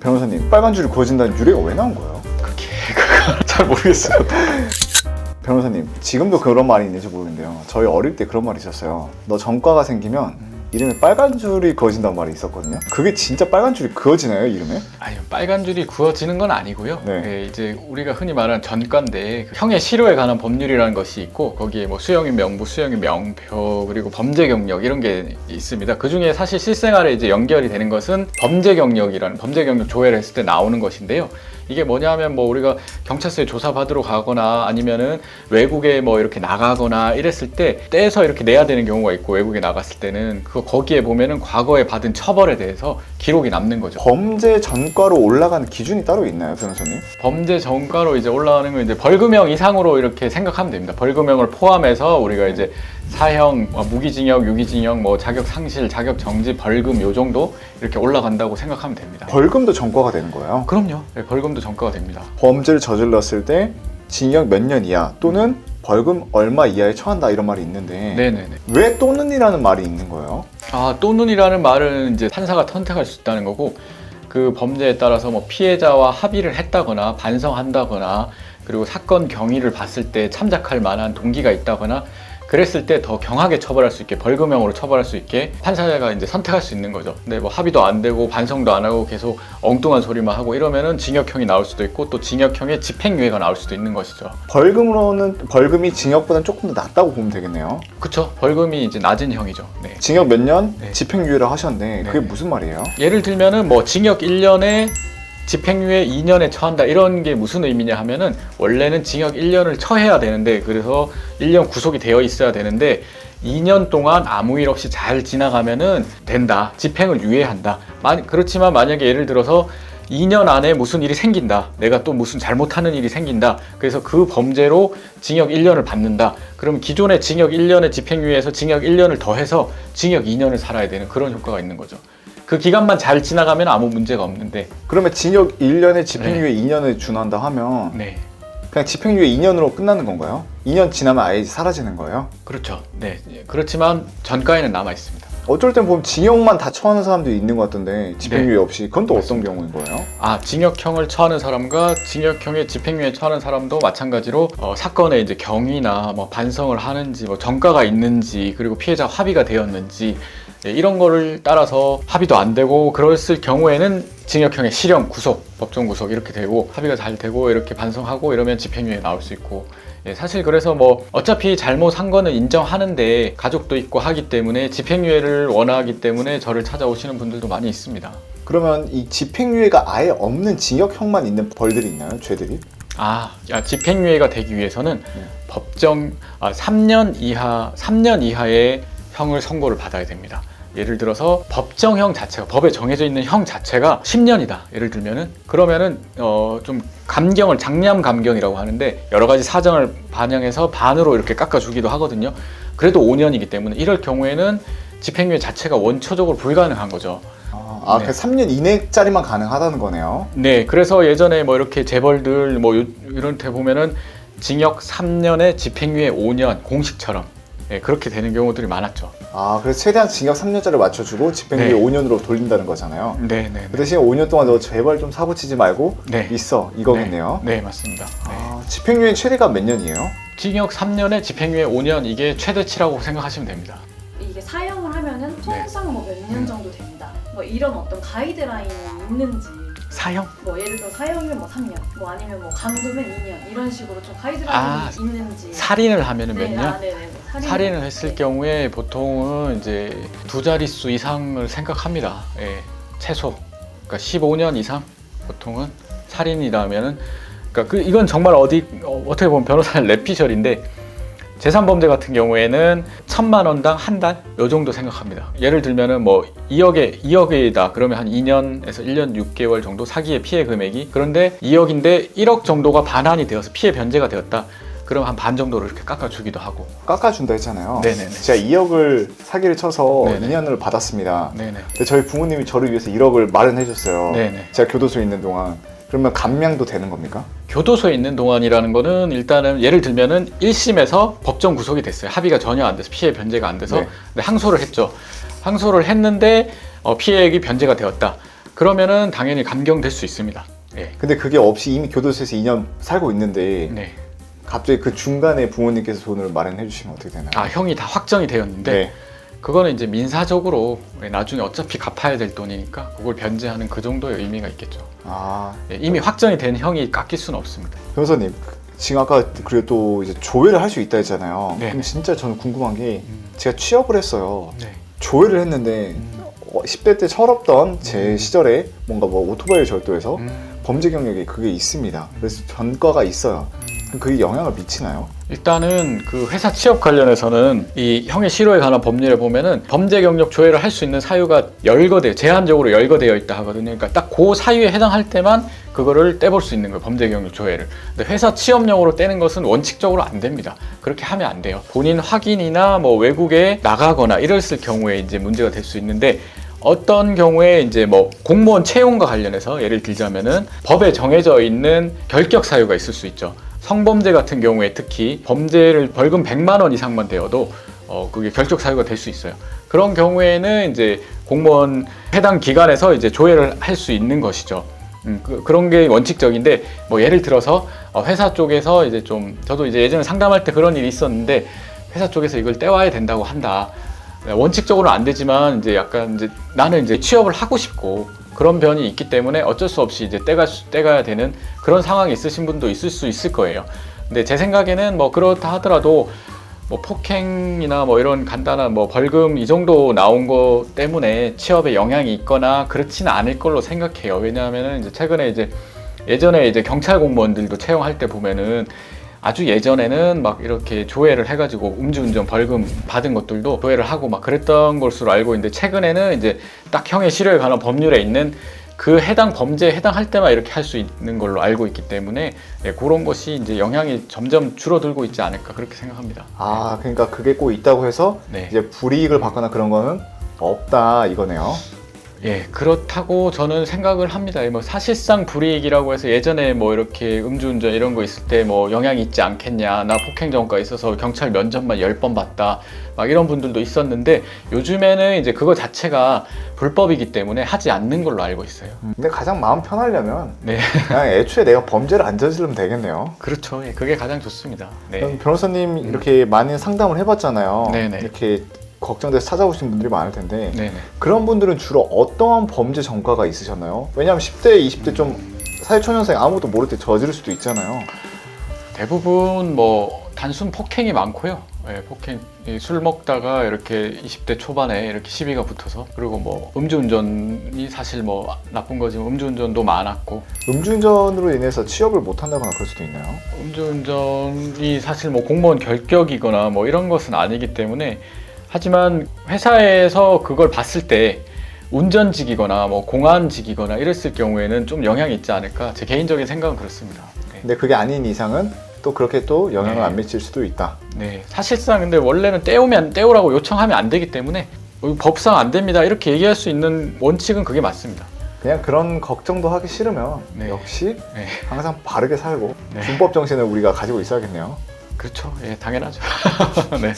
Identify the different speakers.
Speaker 1: 변호사님, 빨간 줄이 그어진다는 유래가 왜 나온 거예요?
Speaker 2: 그게 잘 모르겠어요.
Speaker 1: 변호사님, 지금도 그런 말이 있는지 모르겠는데요. 저희 어릴 때 그런 말이 있었어요. 너 전과가 생기면 이름에 빨간 줄이 그어진다는 말이 있었거든요. 그게 진짜 빨간 줄이 그어지나요, 이름에?
Speaker 2: 아니요, 빨간 줄이 그어지는 건 아니고요.
Speaker 1: 네.
Speaker 2: 네, 이제 우리가 흔히 말하는 전과인데 그 형의 실효에 관한 법률이라는 것이 있고 거기에 뭐 수형의 명부, 수형의 명표, 그리고 범죄 경력 이런 게 있습니다. 그 중에 사실 실생활에 이제 연결이 되는 것은 범죄 경력이라는 범죄 경력 조회를 했을 때 나오는 것인데요. 이게 뭐냐면 뭐 우리가 경찰서에 조사받으러 가거나 아니면은 외국에 뭐 이렇게 나가거나 이랬을 때 떼서 이렇게 내야 되는 경우가 있고, 외국에 나갔을 때는 거기에 보면은 과거에 받은 처벌에 대해서 기록이 남는 거죠.
Speaker 1: 범죄 전과로 올라가는 기준이 따로 있나요, 변호사님?
Speaker 2: 범죄 전과로 이제 올라가는 건 이제 벌금형 이상으로 이렇게 생각하면 됩니다. 벌금형을 포함해서 우리가 이제 사형, 무기징역, 유기징역, 뭐 자격 상실, 자격 정지, 벌금 요 정도 이렇게 올라간다고 생각하면 됩니다.
Speaker 1: 벌금도 전과가 되는 거예요?
Speaker 2: 그럼요. 네, 벌금도 전과가 됩니다.
Speaker 1: 범죄를 저질렀을 때 징역 몇 년 이하 또는 벌금 얼마 이하에 처한다 이런 말이 있는데
Speaker 2: 네네네.
Speaker 1: 왜 또는이라는 말이 있는 거예요?
Speaker 2: 또는이라는 말은 이제 판사가 선택할 수 있다는 거고, 그 범죄에 따라서 뭐 피해자와 합의를 했다거나 반성한다거나 그리고 사건 경위를 봤을 때 참작할 만한 동기가 있다거나 그랬을 때 더 경하게 처벌할 수 있게, 벌금형으로 처벌할 수 있게 판사가 이제 선택할 수 있는 거죠. 근데 뭐 합의도 안 되고 반성도 안 하고 계속 엉뚱한 소리만 하고 이러면은 징역형이 나올 수도 있고 또 징역형의 집행유예가 나올 수도 있는 것이죠.
Speaker 1: 벌금으로는 벌금이 징역보다는 조금 더 낫다고 보면 되겠네요.
Speaker 2: 그쵸? 벌금이 이제 낮은 형이죠. 네.
Speaker 1: 징역 몇 년,
Speaker 2: 네.
Speaker 1: 집행유예를 하셨는데 그게
Speaker 2: 네.
Speaker 1: 무슨 말이에요?
Speaker 2: 예를 들면은 뭐 징역 1년에 집행유예 2년에 처한다 이런 게 무슨 의미냐 하면은 원래는 징역 1년을 처해야 되는데, 그래서 1년 구속이 되어 있어야 되는데 2년 동안 아무 일 없이 잘 지나가면은 된다. 집행을 유예한다. 그렇지만 만약에 예를 들어서 2년 안에 무슨 일이 생긴다. 내가 또 무슨 잘못하는 일이 생긴다. 그래서 그 범죄로 징역 1년을 받는다. 그럼 기존의 징역 1년의 집행유예에서 징역 1년을 더해서 징역 2년을 살아야 되는 그런 효과가 있는 거죠. 그 기간만 잘 지나가면 아무 문제가 없는데.
Speaker 1: 그러면 징역 1년에 집행유예 2년을 준한다 하면
Speaker 2: 네.
Speaker 1: 그냥 집행유예 2년으로 끝나는 건가요? 2년 지나면 아예 사라지는 거예요?
Speaker 2: 그렇죠. 네. 그렇지만 전과에는 남아 있습니다.
Speaker 1: 어쩔 땐 보면 징역만 다 처하는 사람도 있는 것 같던데 집행유예 없이 그건 또 어떤 경우인 거예요?
Speaker 2: 징역형을 처하는 사람과 징역형의 집행유예 처하는 사람도 마찬가지로 사건의 이제 경위나 뭐 반성을 하는지, 뭐 전과가 있는지, 그리고 피해자 합의가 되었는지 이런 거를 따라서 합의도 안 되고 그랬을 경우에는 징역형의 실형, 구속, 법정 구속 이렇게 되고, 합의가 잘 되고 이렇게 반성하고 이러면 집행유예 나올 수 있고. 사실 그래서 뭐 어차피 잘못한 거는 인정하는데 가족도 있고 하기 때문에 집행유예를 원하기 때문에 저를 찾아오시는 분들도 많이 있습니다.
Speaker 1: 그러면 이 집행유예가 아예 없는 징역형만 있는 벌들이 있나요? 죄들이?
Speaker 2: 집행유예가 되기 위해서는 법정 3년 이하의 형을 선고를 받아야 됩니다. 예를 들어서 법정형 자체가, 법에 정해져 있는 형 자체가 10년이다. 예를 들면은 그러면은 좀 감경을 장량 감경이라고 하는데 여러 가지 사정을 반영해서 반으로 이렇게 깎아주기도 하거든요. 그래도 5년이기 때문에 이럴 경우에는 집행유예 자체가 원초적으로 불가능한 거죠.
Speaker 1: 네. 그 3년 이내짜리만 가능하다는 거네요.
Speaker 2: 네, 그래서 예전에 뭐 이렇게 재벌들 뭐 이런 데 보면은 징역 3년에 집행유예 5년 공식처럼 그렇게 되는 경우들이 많았죠.
Speaker 1: 그래서 최대한 징역 3년짜리 맞춰주고 집행유예 5년으로 돌린다는 거잖아요.
Speaker 2: 네.
Speaker 1: 그 대신 5년 동안 너 제발 좀 사고치지 말고 있어, 이거겠네요.
Speaker 2: 네, 맞습니다.
Speaker 1: 집행유예 최대가 몇 년이에요?
Speaker 2: 징역 3년에 집행유예 5년, 이게 최대치라고 생각하시면 됩니다.
Speaker 3: 이게 사형을 하면은 통상 뭐 몇 년 정도 된다. 뭐 이런 어떤 가이드라인이 있는지.
Speaker 2: 사형?
Speaker 3: 뭐 예를 들어 사형이면 뭐 3년, 뭐 아니면 뭐 감금은 2년 이런 식으로 좀 가이드라인이 있는지.
Speaker 2: 살인을 하면은 몇 년?
Speaker 3: 네네.
Speaker 2: 살인을 했을 경우에 보통은 이제 2자릿수 이상을 생각합니다. 최소. 그러니까 15년 이상 보통은 살인이라면은. 그러니까 이건 정말 어떻게 보면 변호사는 랩피셜인데, 재산범죄 같은 경우에는 1,000만 원당 한 달? 요 정도 생각합니다. 예를 들면은 뭐 2억이다. 그러면 한 2년에서 1년 6개월 정도 사기의 피해 금액이. 그런데 2억인데 1억 정도가 반환이 되어서 피해 변제가 되었다. 그럼 한 반 정도를 이렇게 깎아주기도 하고.
Speaker 1: 깎아준다 했잖아요.
Speaker 2: 네네네.
Speaker 1: 제가 2억을 사기를 쳐서
Speaker 2: 네네.
Speaker 1: 2년을 받았습니다.
Speaker 2: 네네.
Speaker 1: 근데 저희 부모님이 저를 위해서 1억을 마련해 줬어요.
Speaker 2: 네네.
Speaker 1: 제가 교도소에 있는 동안. 그러면 감량도 되는 겁니까?
Speaker 2: 교도소에 있는 동안이라는 거는 일단은 예를 들면은 1심에서 법정 구속이 됐어요. 합의가 전혀 안 돼서, 피해 변제가 안 돼서. 근데 항소를 했죠. 항소를 했는데 피해액이 변제가 되었다. 그러면은 당연히 감경될 수 있습니다. 예.
Speaker 1: 근데 그게 없이 이미 교도소에서 2년 살고 있는데
Speaker 2: 네.
Speaker 1: 갑자기 그 중간에 부모님께서 돈을 마련해 주시면 어떻게 되나요?
Speaker 2: 아, 형이 다 확정이 되었는데
Speaker 1: 네.
Speaker 2: 그거는 이제 민사적으로 나중에 어차피 갚아야 될 돈이니까 그걸 변제하는 그 정도의 의미가 있겠죠.
Speaker 1: 아,
Speaker 2: 예, 이미 확정이 된 형이 깎일 수는 없습니다.
Speaker 1: 변호사님, 지금 아까 그리고 또 이제 조회를 할 수 있다 했잖아요.
Speaker 2: 네.
Speaker 1: 그럼 진짜 저는 궁금한 게 제가 취업을 했어요.
Speaker 2: 네.
Speaker 1: 조회를 했는데 10대 때 철없던 제 시절에 뭔가 뭐 오토바이를 절도해서 범죄 경력이 그게 있습니다. 그래서 전과가 있어요. 그럼 그게 영향을 미치나요?
Speaker 2: 일단은 그 회사 취업 관련해서는 이 형의 실효에 관한 법률에 보면은 범죄 경력 조회를 할 수 있는 사유가 열거돼요. 제한적으로 열거되어 있다 하거든요. 그러니까 딱 그 사유에 해당할 때만 그거를 떼볼 수 있는 거예요. 범죄 경력 조회를. 근데 회사 취업용으로 떼는 것은 원칙적으로 안 됩니다. 그렇게 하면 안 돼요. 본인 확인이나 뭐 외국에 나가거나 이랬을 경우에 이제 문제가 될 수 있는데 어떤 경우에 이제 뭐 공무원 채용과 관련해서 예를 들자면은 법에 정해져 있는 결격 사유가 있을 수 있죠. 성범죄 같은 경우에 특히 범죄를 벌금 100만 원 이상만 되어도 그게 결격 사유가 될 수 있어요. 그런 경우에는 이제 공무원 해당 기관에서 이제 조회를 할 수 있는 것이죠. 그런 게 원칙적인데 뭐 예를 들어서 회사 쪽에서 이제 좀 저도 이제 예전에 상담할 때 그런 일이 있었는데 회사 쪽에서 이걸 떼와야 된다고 한다. 원칙적으로는 안 되지만 이제 약간 이제 나는 이제 취업을 하고 싶고 그런 변이 있기 때문에 어쩔 수 없이 이제 떼가야 되는 그런 상황이 있으신 분도 있을 수 있을 거예요. 근데 제 생각에는 뭐 그렇다 하더라도 뭐 폭행이나 뭐 이런 간단한 뭐 벌금 이 정도 나온 거 때문에 취업에 영향이 있거나 그렇지는 않을 걸로 생각해요. 왜냐하면은 이제 최근에 이제 예전에 이제 경찰 공무원들도 채용할 때 보면은 아주 예전에는 막 이렇게 조회를 해가지고 음주운전 벌금 받은 것들도 조회를 하고 막 그랬던 것으로 알고 있는데 최근에는 이제 딱 형의 실효에 관한 법률에 있는 그 해당 범죄에 해당할 때만 이렇게 할 수 있는 걸로 알고 있기 때문에 그런 것이 이제 영향이 점점 줄어들고 있지 않을까 그렇게 생각합니다.
Speaker 1: 아, 그러니까 그게 꼭 있다고 해서
Speaker 2: 네.
Speaker 1: 이제 불이익을 받거나 그런 거는 없다 이거네요.
Speaker 2: 예, 그렇다고 저는 생각을 합니다. 뭐 사실상 불이익이라고 해서 예전에 뭐 이렇게 음주운전 이런 거 있을 때 뭐 영향이 있지 않겠냐, 나 폭행 전과 있어서 경찰 면접만 10번 봤다, 막 이런 분들도 있었는데 요즘에는 이제 그거 자체가 불법이기 때문에 하지 않는 걸로 알고 있어요.
Speaker 1: 근데 가장 마음 편하려면
Speaker 2: 네,
Speaker 1: 그냥 애초에 내가 범죄를 안 저지르면 되겠네요.
Speaker 2: 그렇죠. 예, 그게 가장 좋습니다. 네,
Speaker 1: 그럼 변호사님 이렇게 많은 상담을 해봤잖아요.
Speaker 2: 네네.
Speaker 1: 이렇게 걱정돼서 찾아오신 분들이 많을 텐데
Speaker 2: 네네.
Speaker 1: 그런 분들은 주로 어떠한 범죄 전과가 있으셨나요? 왜냐하면 10대, 20대 좀 사회초년생 아무것도 모를 때 저지를 수도 있잖아요.
Speaker 2: 대부분 뭐 단순 폭행이 많고요. 예, 폭행, 술 먹다가 이렇게 20대 초반에 이렇게 시비가 붙어서 그리고 뭐 음주운전이 사실 뭐 나쁜 거지만 음주운전도 많았고
Speaker 1: 음주운전으로 인해서 취업을 못 한다거나 그럴 수도 있나요?
Speaker 2: 음주운전이 사실 뭐 공무원 결격이거나 뭐 이런 것은 아니기 때문에 하지만 회사에서 그걸 봤을 때 운전직이거나 뭐 공안직이거나 이랬을 경우에는 좀 영향이 있지 않을까 제 개인적인 생각은 그렇습니다. 네.
Speaker 1: 근데 그게 아닌 이상은 또 그렇게 또 영향을
Speaker 2: 네.
Speaker 1: 안 미칠 수도 있다.
Speaker 2: 네, 사실상 근데 원래는 떼오라고 요청하면 안 되기 때문에 법상 안 됩니다 이렇게 얘기할 수 있는 원칙은 그게 맞습니다.
Speaker 1: 그냥 그런 걱정도 하기 싫으면
Speaker 2: 네.
Speaker 1: 역시
Speaker 2: 네.
Speaker 1: 항상 바르게 살고
Speaker 2: 네.
Speaker 1: 준법 정신을 우리가 가지고 있어야겠네요.
Speaker 2: 그렇죠. 예, 당연하죠. 네.